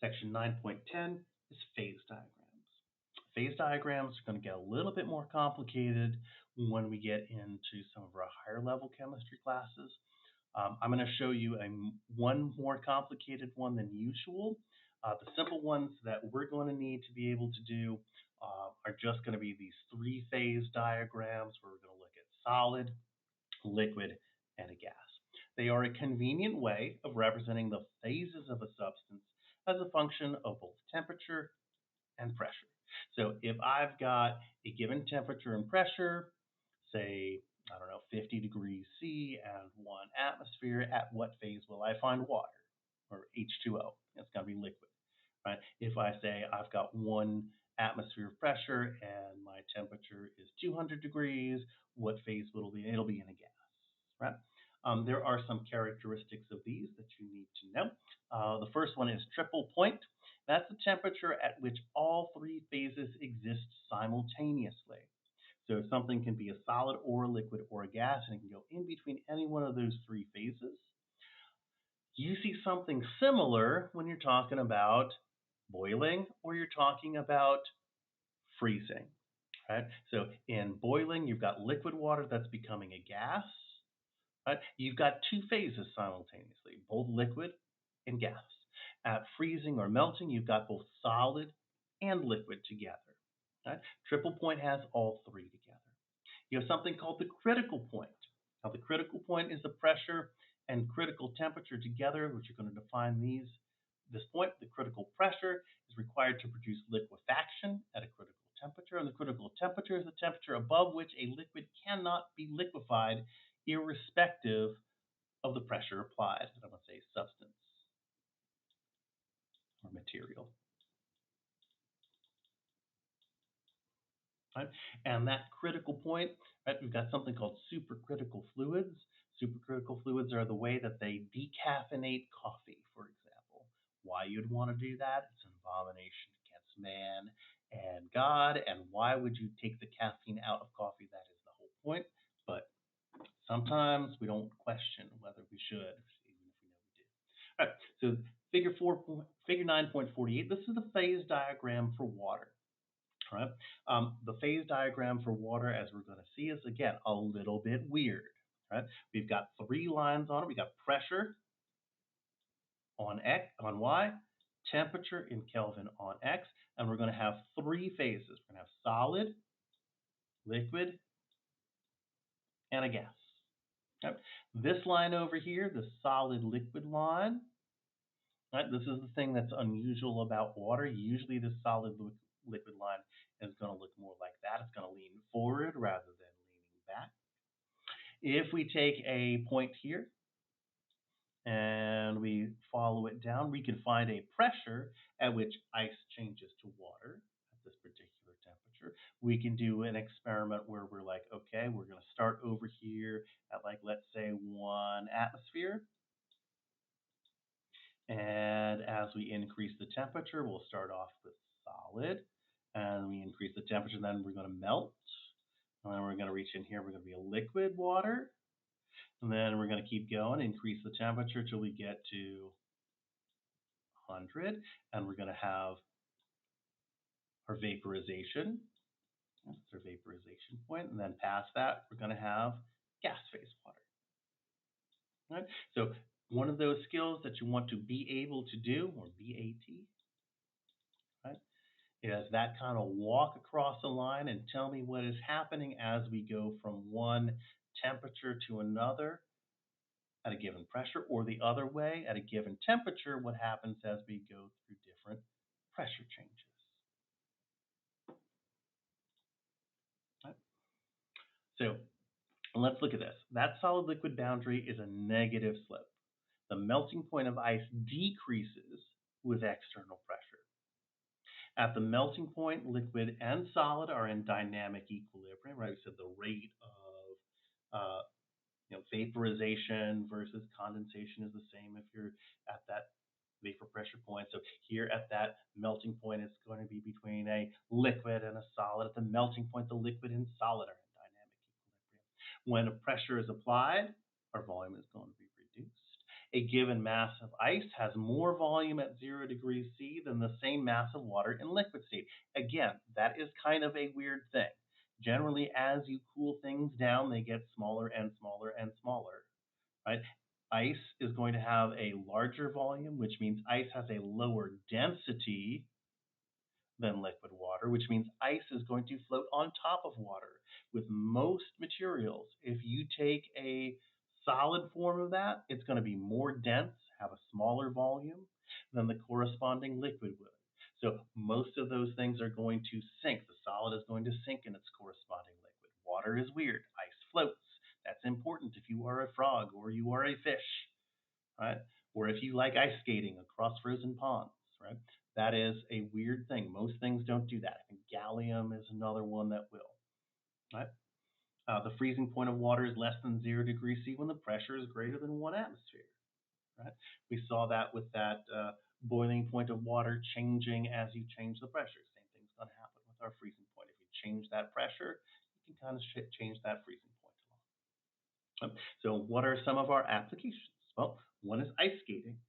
Section 9.10 is phase diagrams. Phase diagrams are going to get a little bit more complicated when we get into some of our higher level chemistry classes. I'm going to show you one more complicated one than usual. The simple ones that we're going to need to be able to do are just going to be these three-phase diagrams where we're going to look at solid, liquid, and a gas. They are a convenient way of representing the phases of a substance as a function of both temperature and pressure. So if I've got a given temperature and pressure, say, I don't know, 50 degrees C and 1 atmosphere, at what phase will I find water or H2O? It's going to be liquid, right? If I say I've got 1 atmosphere of pressure and my temperature is 200 degrees, what phase will it be? It'll be in a gas, right? There are some characteristics of these that you need to know. The first one is triple point. That's the temperature at which all three phases exist simultaneously. So something can be a solid or a liquid or a gas, and it can go in between any one of those three phases. You see something similar when you're talking about boiling or you're talking about freezing, right? So in boiling, you've got liquid water that's becoming a gas, right? You've got two phases simultaneously, both liquid and gas. At freezing or melting, you've got both solid and liquid together. Right? Triple point has all three together. You have something called the critical point. Now, the critical point is the pressure and critical temperature together, which are going to define this point. The critical pressure is required to produce liquefaction at a critical temperature, and the critical temperature is the temperature above which a liquid cannot be liquefied, irrespective of the pressure applied. I'm going to say substance or material. Right? And that critical point, right, we've got something called supercritical fluids. Supercritical fluids are the way that they decaffeinate coffee, for example. Why you'd want to do that? It's an abomination against man and God. And why would you take the caffeine out of coffee? That is the whole point. But sometimes we don't question whether we should, even if we know we do. All right, so figure 9.48, this is the phase diagram for water. Right? The phase diagram for water, as we're going to see, is again a little bit weird. Right? We've got three lines on it. We've got pressure on X, on Y, temperature in Kelvin on X, and we're going to have three phases. We're going to have solid, liquid, and a gas. Right? This line over here, the solid liquid line, right? This is the thing that's unusual about water. Usually the solid liquid line is going to look more like that. It's going to lean forward rather than leaning back. If we take a point here and we follow it down, we can find a pressure at which ice changes to water at this particular temperature. We can do an experiment where we're like, okay, we're going to start over here at, like, let's say 1 atmosphere. And as we increase the temperature, we'll start off with solid, and we increase the temperature, then we're going to melt, and then we're going to reach in here, we're going to be a liquid water, and then we're going to keep going, increase the temperature till we get to 100, and we're going to have our vaporization. That's our vaporization point, and then past that, we're going to have gas phase water. Right? So one of those skills that you want to be able to do, or BAT, right, is that kind of walk across a line and tell me what is happening as we go from one temperature to another at a given pressure, or the other way, at a given temperature, what happens as we go through different pressure changes. Right? So let's look at this. That solid liquid boundary is a negative slope. The melting point of ice decreases with external pressure. At the melting point, liquid and solid are in dynamic equilibrium, right? We said the rate of vaporization versus condensation is the same if you're at that vapor pressure point. So here at that melting point, it's going to be between a liquid and a solid. At the melting point, the liquid and solid are in dynamic equilibrium. When a pressure is applied, our volume is going to be reduced. A given mass of ice has more volume at 0 degrees C than the same mass of water in liquid state. Again, that is kind of a weird thing. Generally, as you cool things down, they get smaller and smaller and smaller, right? Ice is going to have a larger volume, which means ice has a lower density than liquid water, which means ice is going to float on top of water. With most materials, if you take a solid form of that, it's going to be more dense, have a smaller volume than the corresponding liquid would. So most of those things are going to sink. The solid is going to sink in its corresponding liquid. Water is weird. Ice floats. That's important if you are a frog or you are a fish, right? Or if you like ice skating across frozen ponds, right? That is a weird thing. Most things don't do that. I think gallium is another one that will, right? The freezing point of water is less than 0 degrees C when the pressure is greater than 1 atmosphere, right? We saw that with that boiling point of water changing as you change the pressure. Same thing's going to happen with our freezing point. If you change that pressure, you can kind of change that freezing point along. So what are some of our applications? Well, one is ice skating.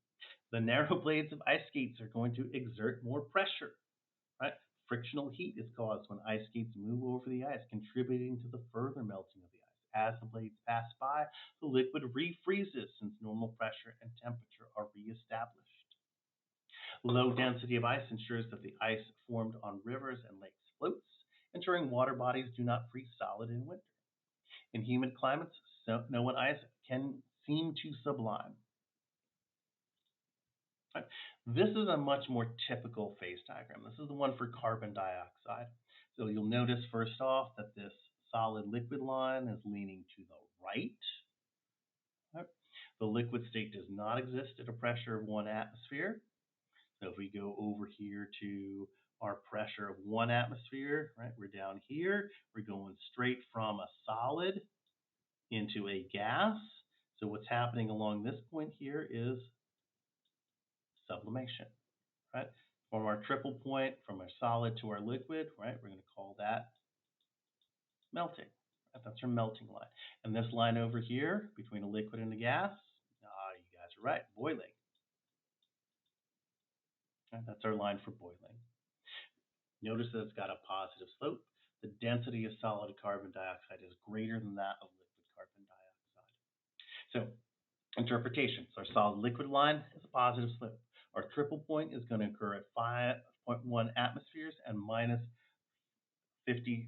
The narrow blades of ice skates are going to exert more pressure, right? Frictional heat is caused when ice skates move over the ice, contributing to the further melting of the ice. As the blades pass by, the liquid refreezes since normal pressure and temperature are reestablished. Low density of ice ensures that the ice formed on rivers and lakes floats, ensuring water bodies do not freeze solid in winter. In humid climates, snow and ice can seem too sublime. Right. This is a much more typical phase diagram. This is the one for carbon dioxide. So you'll notice first off that this solid liquid line is leaning to the right. Right. The liquid state does not exist at a pressure of 1 atmosphere. So if we go over here to our pressure of 1 atmosphere, right, we're down here. We're going straight from a solid into a gas. So what's happening along this point here is sublimation, right? From our triple point, from our solid to our liquid, right? We're going to call that melting. Right? That's our melting line. And this line over here between a liquid and a gas, you guys are right, boiling. Right? That's our line for boiling. Notice that it's got a positive slope. The density of solid carbon dioxide is greater than that of liquid carbon dioxide. So interpretation. So our solid liquid line is a positive slope. Our triple point is going to occur at 5.1 atmospheres and minus 56.6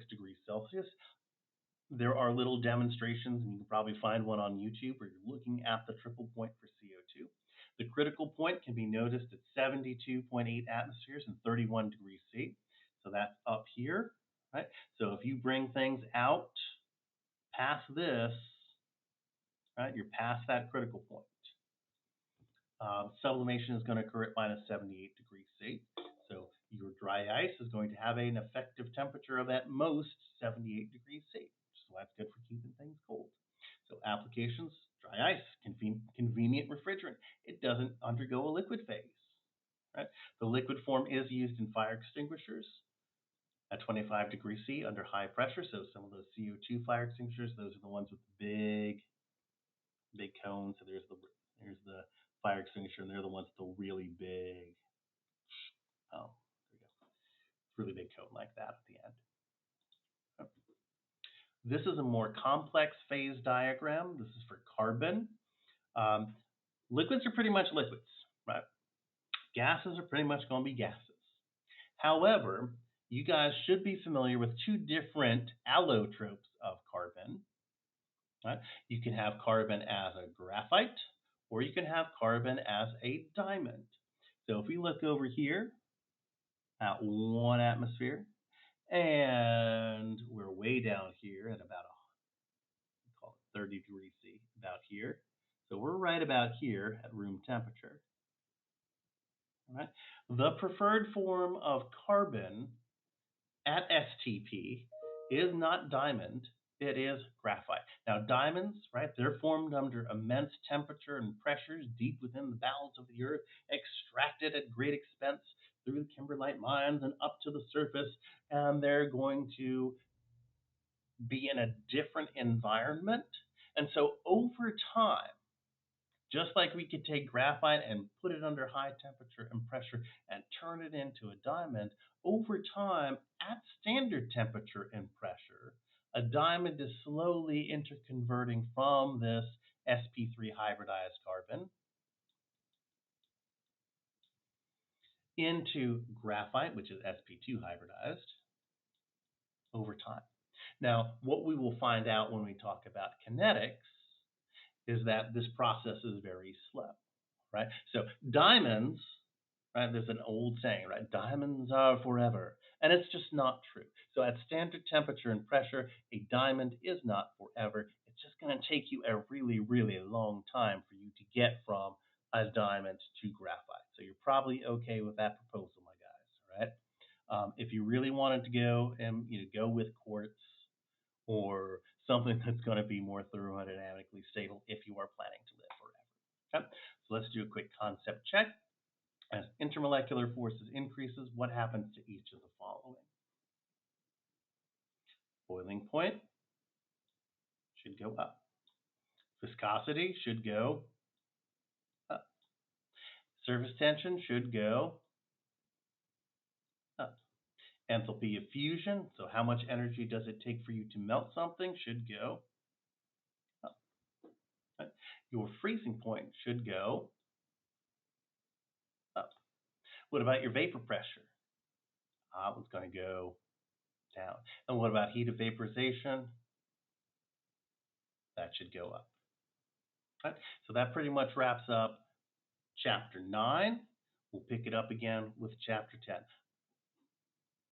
degrees Celsius. There are little demonstrations, and you can probably find one on YouTube where you're looking at the triple point for CO2. The critical point can be noticed at 72.8 atmospheres and 31 degrees C. So that's up here, right? So if you bring things out past this, right, you're past that critical point. Sublimation is going to occur at minus 78 degrees C. So your dry ice is going to have an effective temperature of at most 78 degrees C. So that's good for keeping things cold. So applications, dry ice, convenient refrigerant. It doesn't undergo a liquid phase. Right? The liquid form is used in fire extinguishers at 25 degrees C under high pressure. So some of those CO2 fire extinguishers, those are the ones with the big cones. So there's the fire extinguisher, and they're the ones with the really big. Oh, there we go. Really big cone like that at the end. This is a more complex phase diagram. This is for carbon. Um, liquids are pretty much liquids, right? Gases are pretty much going to be gases. However, you guys should be familiar with two different allotropes of carbon. Right? You can have carbon as a graphite, or you can have carbon as a diamond. So if we look over here at 1 atmosphere, and we're way down here at about call it 30 degrees C, about here. So we're right about here at room temperature. All right? The preferred form of carbon at STP is not diamond, it is graphite. Now diamonds, right, they're formed under immense temperature and pressures deep within the bowels of the earth, extracted at great expense through the kimberlite mines and up to the surface, and they're going to be in a different environment. And so over time, Just like we could take graphite and put it under high temperature and pressure and turn it into a diamond, over time, at standard temperature and pressure, a diamond is slowly interconverting from this sp3 hybridized carbon into graphite, which is sp2 hybridized, over time. Now, what we will find out when we talk about kinetics is that this process is very slow, right? So diamonds, right? There's an old saying, right? Diamonds are forever, and it's just not true. So at standard temperature and pressure, a diamond is not forever. It's just going to take you a really, really long time for you to get from a diamond to graphite. So you're probably okay with that proposal, my guys, all right? If you really wanted to go and go with quartz or something that's going to be more thermodynamically stable if you are planning to live forever. Okay? So let's do a quick concept check. As intermolecular forces increases, what happens to each of the following? Boiling point should go up. Viscosity should go up. Surface tension should go up. Enthalpy of fusion, so how much energy does it take for you to melt something, should go up. Right? Your freezing point should go up. What about your vapor pressure? That one's going to go down. And what about heat of vaporization? That should go up. Right? So that pretty much wraps up chapter 9. We'll pick it up again with chapter 10.